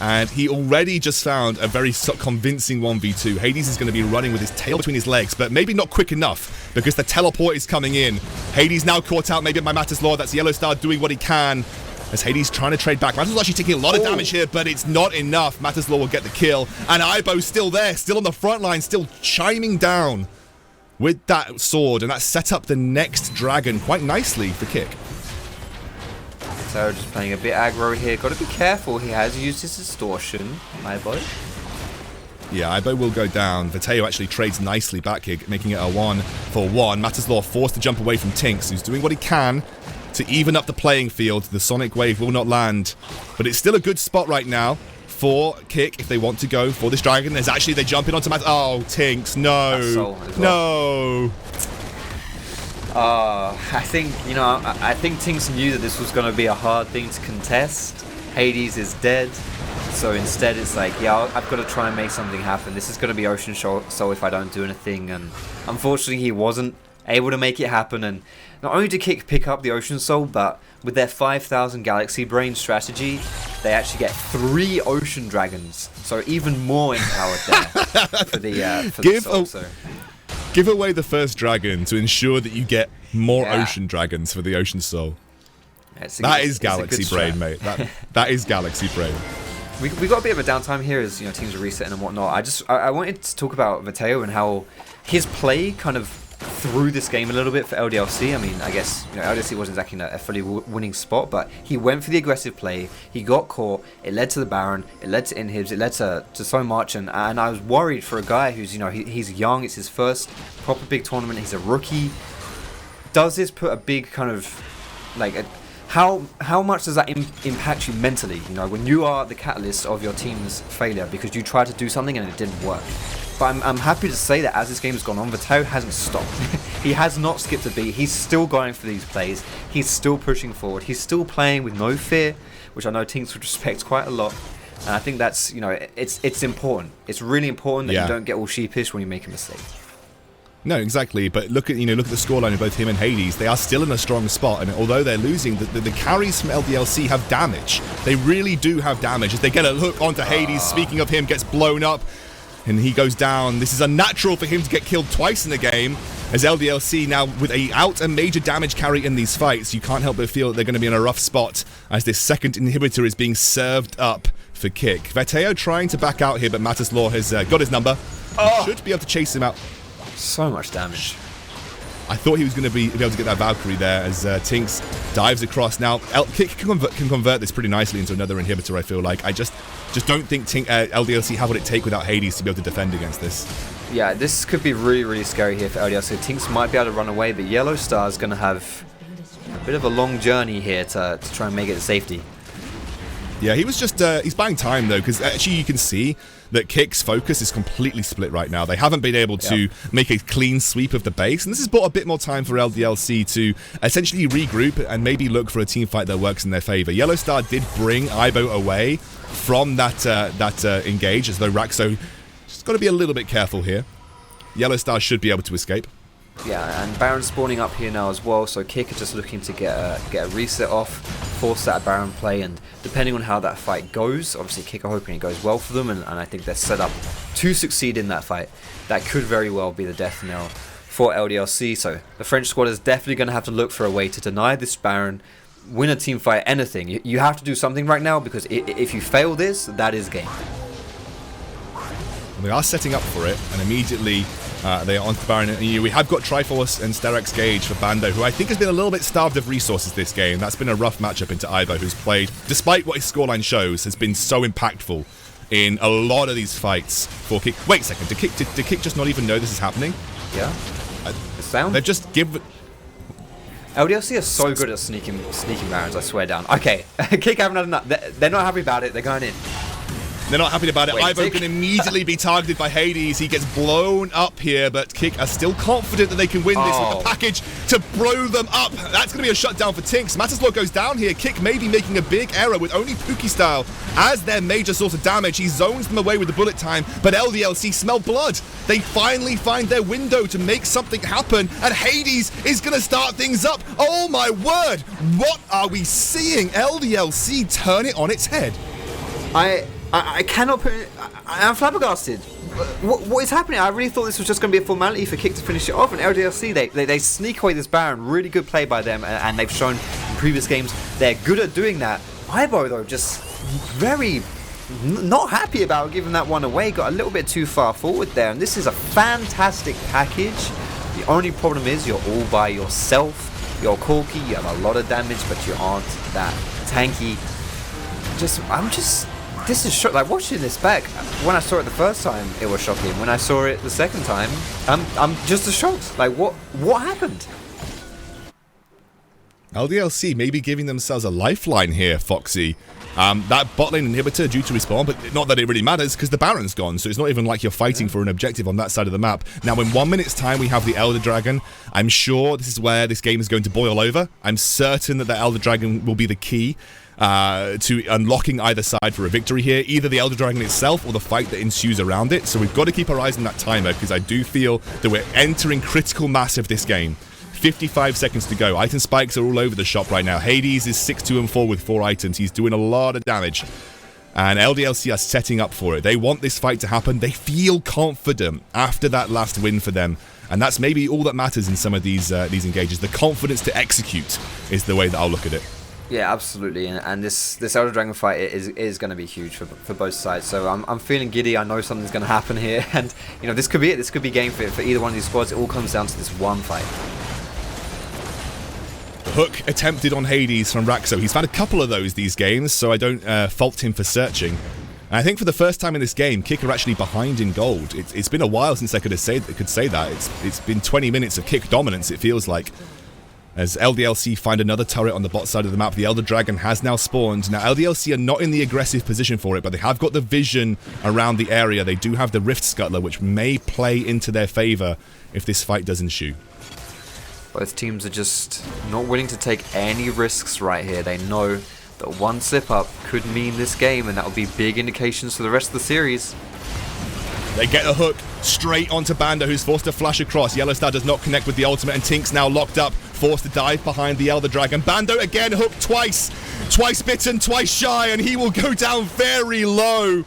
And he already just found a very convincing 1v2. Hades is going to be running with his tail between his legs, but maybe not quick enough because the teleport is coming in. Hades now caught out maybe by Matislaw. That's YellOwStaR doing what he can as Hades trying to trade back. Matislaw actually taking a lot of damage here, but it's not enough. Matislaw will get the kill. And Ibo's still there, still on the front line, still chiming down with that sword. And that set up the next dragon quite nicely for K1ck. So just playing a bit aggro here. Got to be careful. He has used his distortion. Ibo. Yeah, Ibo will go down. Vétheo actually trades nicely back here, making it a 1-for-1. Matislaw forced to jump away from TynX, who's doing what he can to even up the playing field. The Sonic Wave will not land, but it's still a good spot right now for K1ck if they want to go for this dragon. There's actually, they jump in onto Oh, TynX, no. No. I think, you know, I think TynX knew that this was going to be a hard thing to contest. Hades is dead, so instead it's like, yeah, I've got to try and make something happen. This is going to be Ocean Soul if I don't do anything, and unfortunately he wasn't able to make it happen. And not only did K1ck pick up the Ocean Soul, but with their 5,000 Galaxy Brain strategy, they actually get 3 Ocean Dragons, so even more empowered there for the soul. So. Give away the first dragon to ensure that you get more Ocean Dragons for the Ocean Soul. That is Galaxy Brain, mate. That is Galaxy Brain. We got a bit of a downtime here as, you know, teams are resetting and whatnot. I wanted to talk about Vétheo and how his play kind of threw this game a little bit for LDLC. I mean, I guess, you know, LDLC wasn't exactly in a fully winning spot, but he went for the aggressive play. He got caught. It led to the Baron. It led to inhibs. It led to so much. And I was worried for a guy who's, you know, he's young. It's his first proper big tournament. He's a rookie. Does this put a big kind of, like, how much does that impact you mentally? You know, when you are the catalyst of your team's failure because you tried to do something and it didn't work. But I'm happy to say that as this game has gone on, Vétheo hasn't stopped. He has not skipped a beat. He's still going for these plays. He's still pushing forward. He's still playing with no fear, which I know TynX would respect quite a lot. And I think that's, you know, it's important. It's really important that you don't get all sheepish when you make a mistake. No, exactly. But look at the scoreline of both him and Hades. They are still in a strong spot, and although they're losing, the carries from LDLC have damage. They really do have damage. As they get a look onto Hades, speaking of him, gets blown up, and he goes down. This is unnatural for him to get killed twice in the game, as LDLC now with a major damage carry in these fights. You can't help but feel that they're going to be in a rough spot as this second inhibitor is being served up for K1ck. Vétheo trying to back out here, but Matislaw has got his number. Should be able to chase him out. So much damage. I thought he was going to be able to get that Valkyrie there as TynX dives across. Now, K1ck can convert this pretty nicely into another inhibitor, I feel like. I just don't think LDLC have what it take without Hades to be able to defend against this. Yeah, this could be really, really scary here for LDLC. TynX might be able to run away, but YellOwStaR is going to have a bit of a long journey here to try and make it to safety. Yeah, he was just, he's buying time though, because actually you can see that K1ck's focus is completely split right now. They haven't been able to make a clean sweep of the base, and this has brought a bit more time for LDLC to essentially regroup and maybe look for a team fight that works in their favor. YellOwStaR did bring Ibo away from that engage, as though Raxxo just got to be a little bit careful here. YellOwStaR should be able to escape. Yeah, and Baron spawning up here now as well, so K1ck is just looking to get a reset off, force that Baron play, and depending on how that fight goes, obviously K1ck are hoping it goes well for them, and I think they're set up to succeed in that fight. That could very well be the death knell for LDLC, so the French squad is definitely going to have to look for a way to deny this Baron, win a team fight, anything. You have to do something right now, because if you fail this, that is game. They are setting up for it, and immediately they are on to Baron. We have got Triforce and StarX Gage for Bando, who I think has been a little bit starved of resources this game. That's been a rough matchup into Ibo, who's played, despite what his scoreline shows, has been so impactful in a lot of these fights for K1ck. Wait a second, did K1ck just not even know this is happening? Yeah. The sound? They've just given... LDLC are so good at sneaking Barons, I swear down. Okay, K1ck haven't had enough. They're not happy about it, they're going in. They're not happy about it. Ivo can immediately be targeted by Hades. He gets blown up here, but K1ck are still confident that they can win this with the package to blow them up. That's going to be a shutdown for TynX. Matislaw goes down here. K1ck may be making a big error with only Puki style as their major source of damage. He zones them away with the bullet time, but LDLC smell blood. They finally find their window to make something happen, and Hades is going to start things up. Oh my word! What are we seeing? LDLC turn it on its head. I cannot put it... I'm flabbergasted. What is happening? I really thought this was just going to be a formality for K1ck to finish it off, and LDLC, they sneak away this Baron. Really good play by them, and they've shown in previous games they're good at doing that. Ibo, though, just very not happy about giving that one away. Got a little bit too far forward there, and this is a fantastic package. The only problem is you're all by yourself. You're Corki, you have a lot of damage, but you aren't that tanky. This is like watching this back. When I saw it the first time, it was shocking. When I saw it the second time, I'm just as shocked. Like what happened? LDLC maybe giving themselves a lifeline here, Foxy. That bot lane inhibitor due to respawn, but not that it really matters because the Baron's gone, so it's not even like you're fighting for an objective on that side of the map. Now, in 1 minute's time, we have the Elder Dragon. I'm sure this is where this game is going to boil over. I'm certain that the Elder Dragon will be the key to unlocking either side for a victory here, either the Elder Dragon itself or the fight that ensues around it. So we've got to keep our eyes on that timer because I do feel that we're entering critical mass of this game. 55 seconds to go. Item spikes are all over the shop right now. Hades is 6-2-4 with 4 items. He's doing a lot of damage. And LDLC are setting up for it. They want this fight to happen. They feel confident after that last win for them. And that's maybe all that matters in some of these engages. The confidence to execute is the way that I'll look at it. Yeah, absolutely, and this Elder Dragon fight is going to be huge for both sides. So I'm feeling giddy. I know something's going to happen here, and you know this could be it. This could be game for either one of these squads. It all comes down to this one fight. The hook attempted on Hades from Raxxo. He's had a couple of these games, so I don't fault him for searching. And I think for the first time in this game, K1ck are actually behind in gold. It's been a while since I could say that. It's been 20 minutes of K1ck dominance. It feels like. As LDLC find another turret on the bot side of the map, the Elder Dragon has now spawned. Now, LDLC are not in the aggressive position for it, but they have got the vision around the area. They do have the Rift Scuttler, which may play into their favor if this fight does ensue. Both teams are just not willing to take any risks right here. They know that one slip-up could mean this game, and that would be big indications for the rest of the series. They get a hook straight onto Bando, who's forced to flash across. YellOwStaR does not connect with the ultimate, and TynX now locked up, forced to dive behind the Elder Dragon. Bando again hooked twice. Twice bitten, twice shy, and he will go down very low.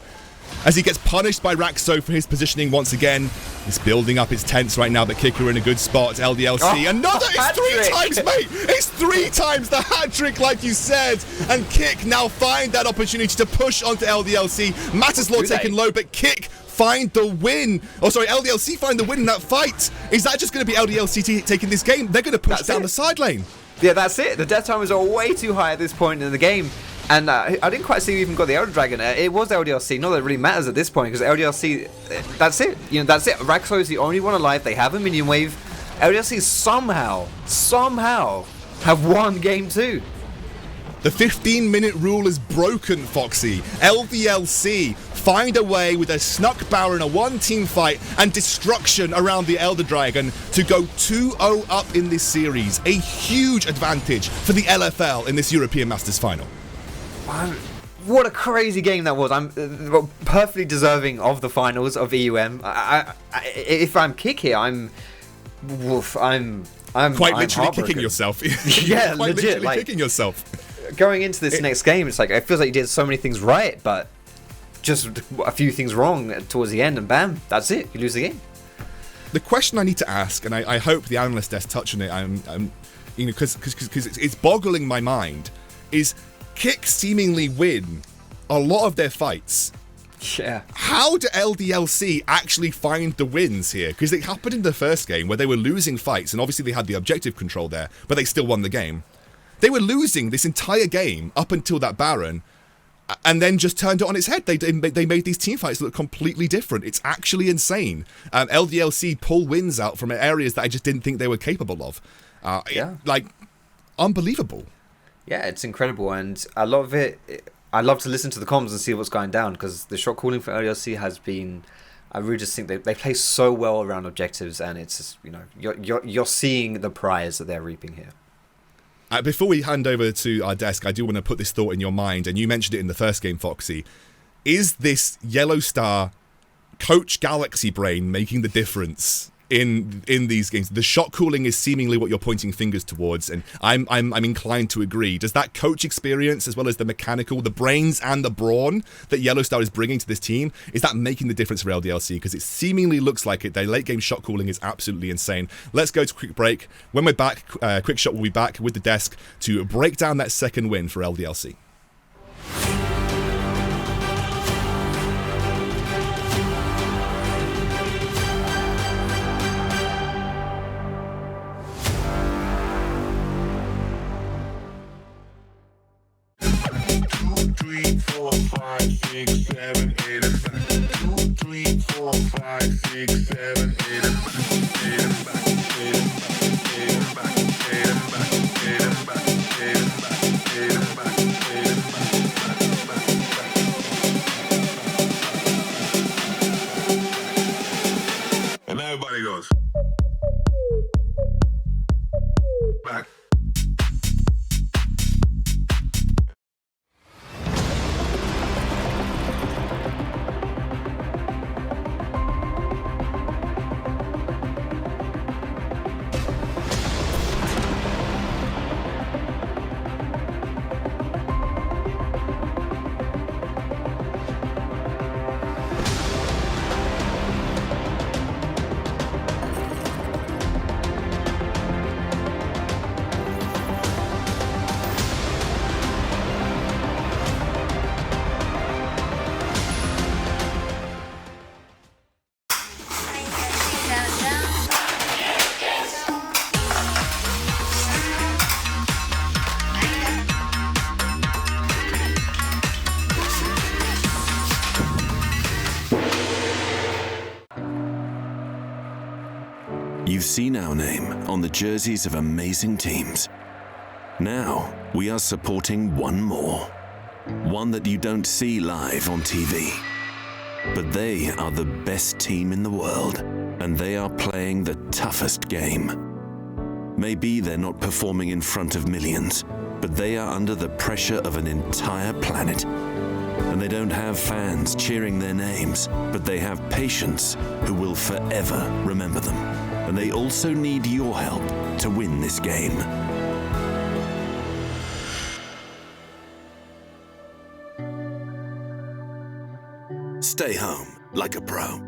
as he gets punished by Raxxo for his positioning once again. He's building up his tents right now, but KiCK are in a good spot. LDLC, another, it's 3 times, mate! It's 3 times the hat-trick, like you said! And KiCK now find that opportunity to push onto LDLC. Matislaw taken low, but KiCK find the win. Oh, sorry, LDLC find the win in that fight. Is that just going to be LDLC taking this game? They're going to push down the side lane. Yeah, that's it. The death timers are way too high at this point in the game. And I didn't quite see who even got the Elder Dragon. It was LDLC. Not that it really matters at this point, because LDLC, that's it. You know, that's it. Raxxo is the only one alive. They have a minion wave. LDLC somehow have won game 2. The 15-minute rule is broken, Foxy. LDLC find a way with a Snuck Baron, a one-team fight, and destruction around the Elder Dragon to go 2-0 up in this series. A huge advantage for the LFL in this European Masters final. What a crazy game that was. I'm perfectly deserving of the finals of EUM. If I'm KiCK here, I'm quite literally kicking yourself. Yeah, quite legit, literally kicking yourself. Going into this next game, it's like it feels like you did so many things right, but just a few things wrong towards the end, and bam, that's it. You lose the game. The question I need to ask, and I hope the analyst desk touch on it, because it's boggling my mind, is KiCK seemingly win a lot of their fights. Yeah. How do LDLC actually find the wins here? Because it happened in the first game where they were losing fights, and obviously they had the objective control there, but they still won the game. They were losing this entire game up until that Baron, and then just turned it on its head. They made these team fights look completely different. It's actually insane. LDLC pull wins out from areas that I just didn't think they were capable of. Unbelievable. Yeah, it's incredible, and a lot of it, I love to listen to the comms and see what's going down, because the shot calling for LDLC has been, I really just think they play so well around objectives, and it's just, you know, you're seeing the prize that they're reaping here. Before we hand over to our desk, I do want to put this thought in your mind, and you mentioned it in the first game, Foxy. Is this YellOwStaR Coach Galaxy Brain making the difference in these games? The shot calling is seemingly what you're pointing fingers towards, and I'm inclined to agree. Does that coach experience, as well as the mechanical, the brains and the brawn that YellOwStaR is bringing to this team, is that making the difference for LDLC? Because it seemingly looks like it. Their late game shot calling is absolutely insane. Let's go to a quick break. When we're back, Quickshot will be back with the desk to break down that second win for LDLC. And everybody goes back. You've seen our name on the jerseys of amazing teams. Now, we are supporting one more. One that you don't see live on TV. But they are the best team in the world, and they are playing the toughest game. Maybe they're not performing in front of millions, but they are under the pressure of an entire planet. And they don't have fans cheering their names, but they have patients who will forever remember them. And they also need your help to win this game. stay home like a pro.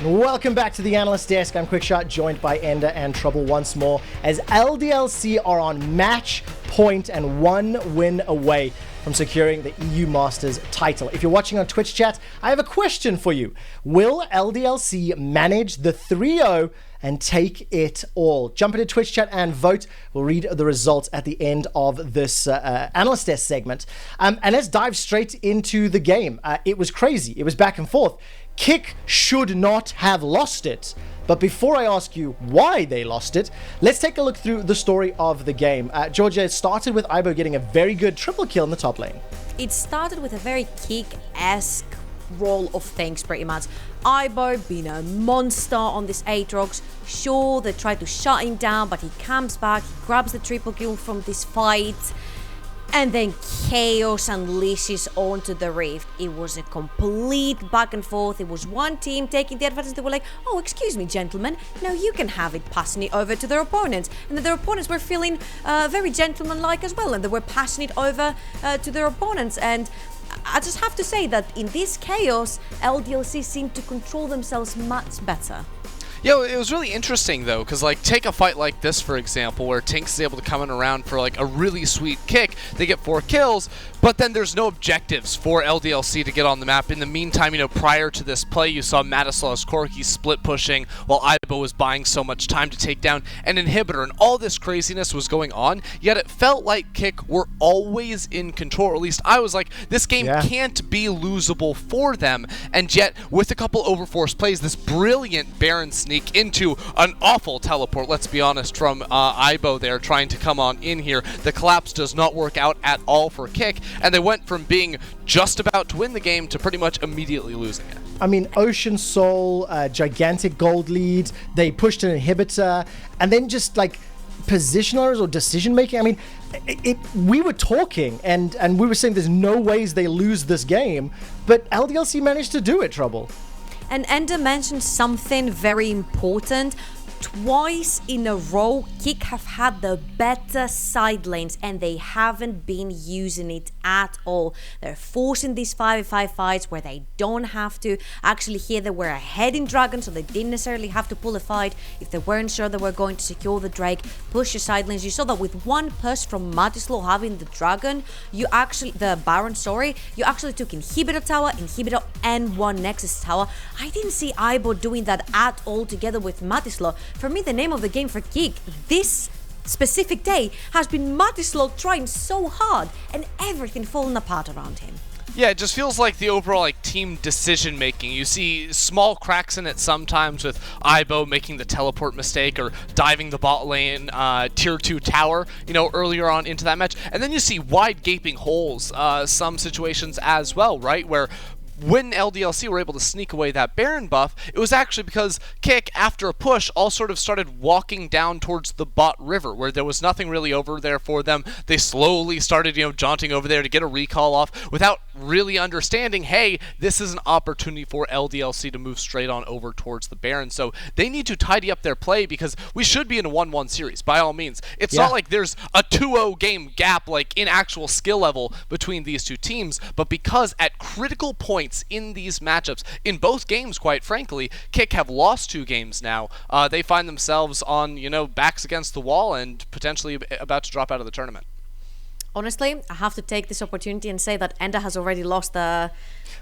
Welcome back to the Analyst Desk. I'm Quickshot, joined by Ender and Trouble once more, as LDLC are on match point and 1 win away from securing the EU Masters title. If you're watching on Twitch chat, I have a question for you. Will LDLC manage the 3-0 and take it all? Jump into Twitch chat and vote. We'll read the results at the end of this Analyst Desk segment. And let's dive straight into the game. It was crazy. It was back and forth. K1ck should not have lost it. But before I ask you why they lost it, let's take a look through the story of the game. Georgia, it started with Ibo getting a very good triple kill in the top lane. It started with a very K1ck-esque role of things, pretty much. Ibo being a monster on this Aatrox. Sure, they tried to shut him down, but he comes back, he grabs the triple kill from this fight, and then chaos unleashes onto the Rift. It was a complete back and forth. It was one team taking the advantage. They were like, oh, excuse me, gentlemen, now you can have it, passing it over to their opponents. And then their opponents were feeling very gentlemanlike as well, and they were passing it over to their opponents. And I just have to say that in this chaos, LDLC seemed to control themselves much better. Yo, it was really interesting though, because like take a fight like this for example, where TynX is able to come in around for like a really sweet K1ck. They get 4 kills, but then there's no objectives for LDLC to get on the map. In the meantime, you know, prior to this play, you saw Matislaw's Corki split pushing while Aibo was buying so much time to take down an inhibitor, and all this craziness was going on, yet it felt like K1ck were always in control. Or at least I was like, this game can't be losable for them. And yet, with a couple overforced plays, this brilliant Baron sneak into an awful teleport, let's be honest, from Aibo there trying to come on in here. The collapse does not work out at all for K1ck, and they went from being just about to win the game to pretty much immediately losing it. I mean, Ocean Soul, gigantic gold lead, they pushed an inhibitor, and then just like positioners or decision making. I mean, we were talking and we were saying there's no ways they lose this game, but LDLC managed to do it, Trouble. And Ender mentioned something very important. Twice in a row, K1ck have had the better side lanes and they haven't been using it at all. They're forcing these 5v5 fights where they don't have to. Actually, here they were ahead in Dragon, so they didn't necessarily have to pull a fight if they weren't sure they were going to secure the Drake, push your side lanes. You saw that with one push from Matislaw having the Dragon, you actually took Inhibitor Tower, Inhibitor, and one Nexus Tower. I didn't see Aibo doing that at all together with Matislaw. For me, the name of the game for K1ck this specific day has been Matislaw trying so hard and everything falling apart around him. Yeah, it just feels like the overall team decision making. You see small cracks in it sometimes with Aibo making the teleport mistake or diving the bot lane tier 2 tower, earlier on into that match. And then you see wide gaping holes, some situations as well, right? Where when LDLC were able to sneak away that Baron buff, it was actually because K1ck, after a push, all sort of started walking down towards the bot river, where there was nothing really over there for them. They slowly started, jaunting over there to get a recall off without really understanding, hey, this is an opportunity for LDLC to move straight on over towards the Baron. So they need to tidy up their play because we should be in a 1-1 series, by all means. It's not like there's a 2-0 game gap, like in actual skill level between these two teams, but because at critical points in these matchups, in both games, quite frankly, K1ck have lost 2 games now. They find themselves on, backs against the wall and potentially about to drop out of the tournament. Honestly, I have to take this opportunity and say that Ender has already lost the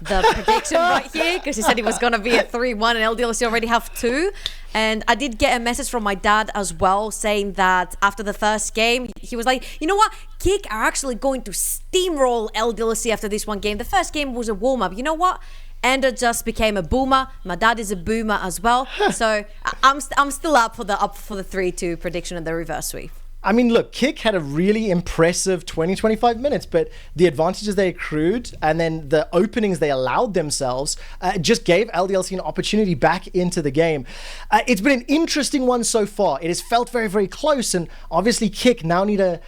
prediction right here, because he said it was going to be a 3-1 and LDLC already have 2. And I did get a message from my dad as well saying that after the first game, he was like, you know what? K1ck are actually going to steamroll LDLC after this one game. The first game was a warm-up. You know what? Ender just became a boomer. My dad is a boomer as well. So I'm still up for the 3-2 prediction and the reverse sweep. I mean, look, K1ck had a really impressive 20-25 minutes, but the advantages they accrued and then the openings they allowed themselves just gave LDLC an opportunity back into the game. It's been an interesting one so far. It has felt very, very close, and obviously K1ck now need a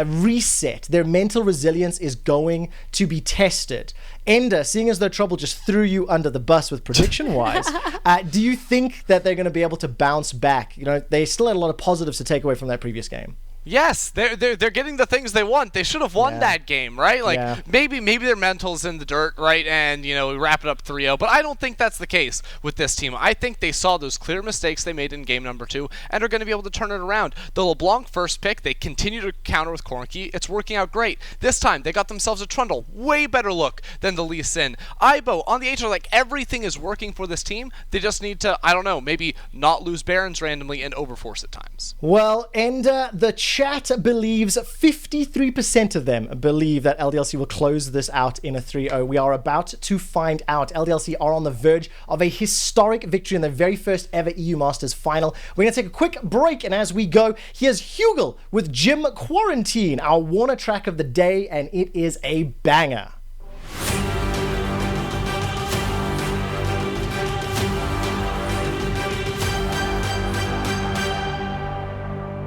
reset. Their mental resilience is going to be tested. Ender, seeing as though Trouble just threw you under the bus with prediction-wise, do you think that they're going to be able to bounce back? They still had a lot of positives to take away from that previous game. Yes, they're getting the things they want. They should have won that game, right? Like maybe their mental's in the dirt, right? And we wrap it up 3-0. But I don't think that's the case with this team. I think they saw those clear mistakes they made in game number 2 and are going to be able to turn it around. The LeBlanc first pick, they continue to counter with Corki. It's working out great. This time they got themselves a Trundle, way better look than the Lee Sin. Aibo on the H, like everything is working for this team. They just need to, I don't know, maybe not lose Barons randomly and overforce at times. Well, Ender, the chat believes 53% of them believe that LDLC will close this out in a 3-0. We are about to find out. LDLC are on the verge of a historic victory in their very first ever EU Masters final. We're going to take a quick break, and as we go, here's Hugel with Gym Quarantine, our Warner track of the day, and it is a banger.